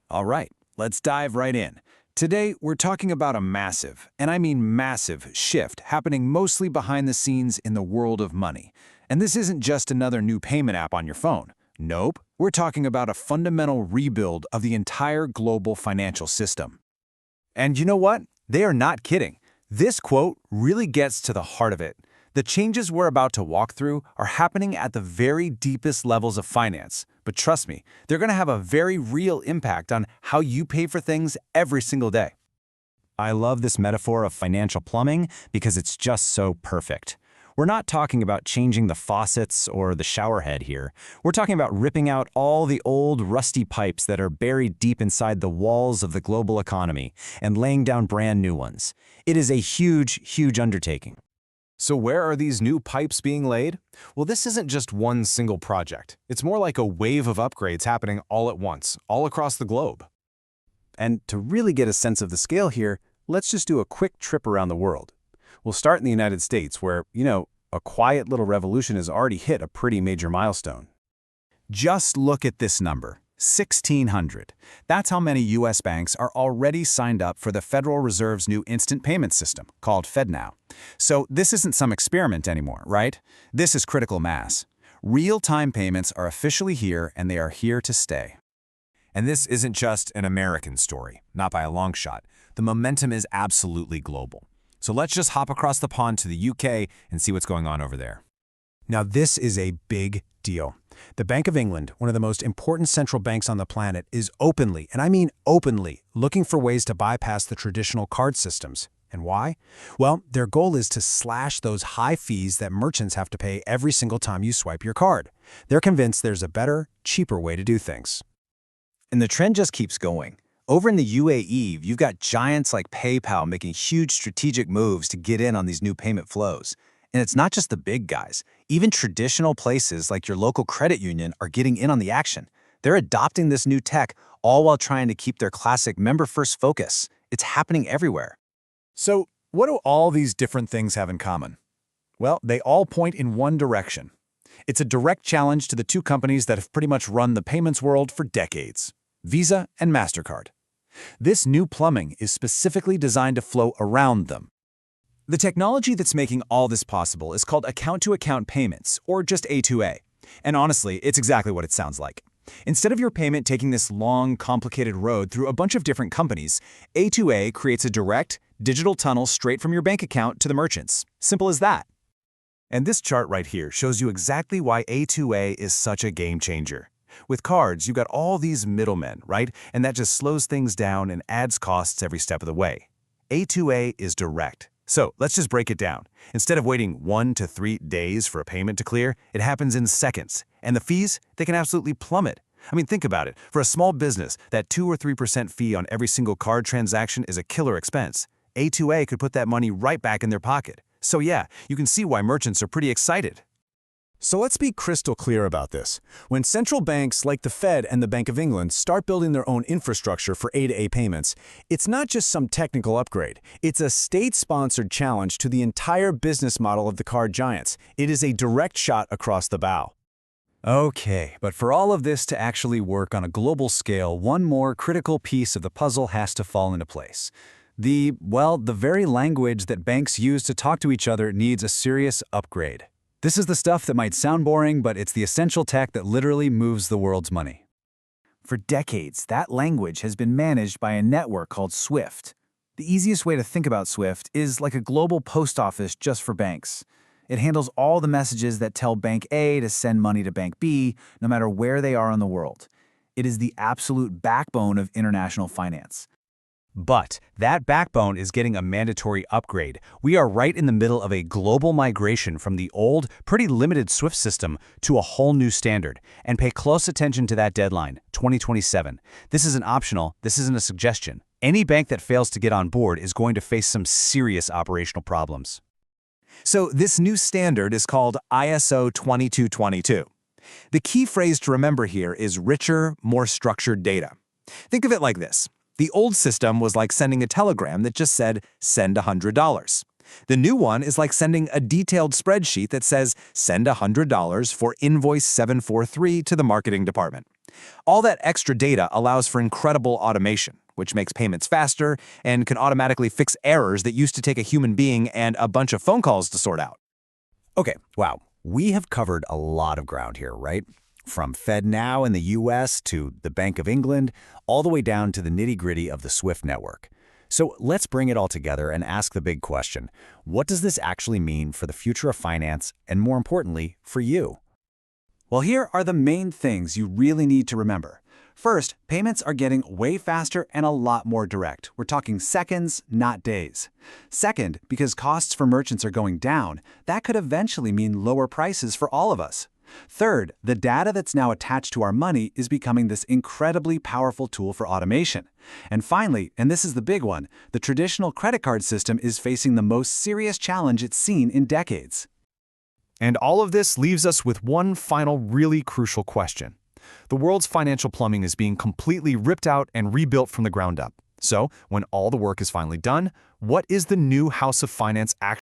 All right, let's dive right in. Today, we're talking about a massive, and I mean massive, shift happening mostly behind the scenes in the world of money. And this isn't just another new payment app on your phone. Nope, we're talking about a fundamental rebuild of the entire global financial system. And you know what? They are not kidding. This quote really gets to the heart of it. The changes we're about to walk through are happening at the very deepest levels of finance. But trust me, they're going to have a very real impact on how you pay for things every single day. I love this metaphor of financial plumbing because it's just so perfect. We're not talking about changing the faucets or the shower head here. We're talking about ripping out all the old rusty pipes that are buried deep inside the walls of the global economy and laying down brand new ones. It is a huge, huge undertaking. So where are these new pipes being laid? Well, this isn't just one single project. It's more like a wave of upgrades happening all at once, all across the globe. And to really get a sense of the scale here, let's just do a quick trip around the world. We'll start in the United States where, a quiet little revolution has already hit a pretty major milestone. Just look at this number, 1,600. That's how many U.S. banks are already signed up for the Federal Reserve's new instant payment system, called FedNow. So this isn't some experiment anymore, right? This is critical mass. Real-time payments are officially here, and they are here to stay. And this isn't just an American story, not by a long shot. The momentum is absolutely global. So let's just hop across the pond to the UK and see what's going on over there. Now, this is a big deal. The Bank of England, one of the most important central banks on the planet, is openly, and I mean openly, looking for ways to bypass the traditional card systems. And why? Well, their goal is to slash those high fees that merchants have to pay every single time you swipe your card. They're convinced there's a better, cheaper way to do things. And the trend just keeps going. Over in the UAE, you've got giants like PayPal making huge strategic moves to get in on these new payment flows. And it's not just the big guys. Even traditional places like your local credit union are getting in on the action. They're adopting this new tech, all while trying to keep their classic member-first focus. It's happening everywhere. So, what do all these different things have in common? Well, they all point in one direction. It's a direct challenge to the two companies that have pretty much run the payments world for decades, Visa and MasterCard. This new plumbing is specifically designed to flow around them. The technology that's making all this possible is called account-to-account payments, or just A2A. And honestly, it's exactly what it sounds like. Instead of your payment taking this long, complicated road through a bunch of different companies, A2A creates a direct, digital tunnel straight from your bank account to the merchants. Simple as that. And this chart right here shows you exactly why A2A is such a game changer. With cards, you've got all these middlemen, right? And that just slows things down and adds costs every step of the way. A2A is direct. So let's just break it down. Instead of waiting 1 to 3 days for a payment to clear, it happens in seconds. And the fees, they can absolutely plummet. I mean, think about it. For a small business, that 2 or 3% fee on every single card transaction is a killer expense. A2A could put that money right back in their pocket. So yeah, you can see why merchants are pretty excited. So let's be crystal clear about this. When central banks like the Fed and the Bank of England start building their own infrastructure for A2A payments, it's not just some technical upgrade. It's a state-sponsored challenge to the entire business model of the card giants. It is a direct shot across the bow. Okay, but for all of this to actually work on a global scale, one more critical piece of the puzzle has to fall into place. The very language that banks use to talk to each other needs a serious upgrade. This is the stuff that might sound boring, but it's the essential tech that literally moves the world's money. For decades, that language has been managed by a network called SWIFT. The easiest way to think about SWIFT is like a global post office just for banks. It handles all the messages that tell Bank A to send money to Bank B, no matter where they are in the world. It is the absolute backbone of international finance. But that backbone is getting a mandatory upgrade. We are right in the middle of a global migration from the old, pretty limited SWIFT system to a whole new standard. And pay close attention to that deadline, 2027. This isn't optional, this isn't a suggestion. Any bank that fails to get on board is going to face some serious operational problems. So this new standard is called ISO 2222. The key phrase to remember here is richer, more structured data. Think of it like this. The old system was like sending a telegram that just said, send $100. The new one is like sending a detailed spreadsheet that says, send $100 for invoice 743 to the marketing department. All that extra data allows for incredible automation, which makes payments faster and can automatically fix errors that used to take a human being and a bunch of phone calls to sort out. Okay, wow. We have covered a lot of ground here, right? From FedNow in the US to the Bank of England, all the way down to the nitty-gritty of the SWIFT network. So let's bring it all together and ask the big question. What does this actually mean for the future of finance and, more importantly, for you? Well, here are the main things you really need to remember. First, payments are getting way faster and a lot more direct. We're talking seconds, not days. Second, because costs for merchants are going down, that could eventually mean lower prices for all of us. Third, the data that's now attached to our money is becoming this incredibly powerful tool for automation. And finally, and this is the big one, the traditional credit card system is facing the most serious challenge it's seen in decades. And all of this leaves us with one final really crucial question. The world's financial plumbing is being completely ripped out and rebuilt from the ground up. So, when all the work is finally done, what is the new house of finance actually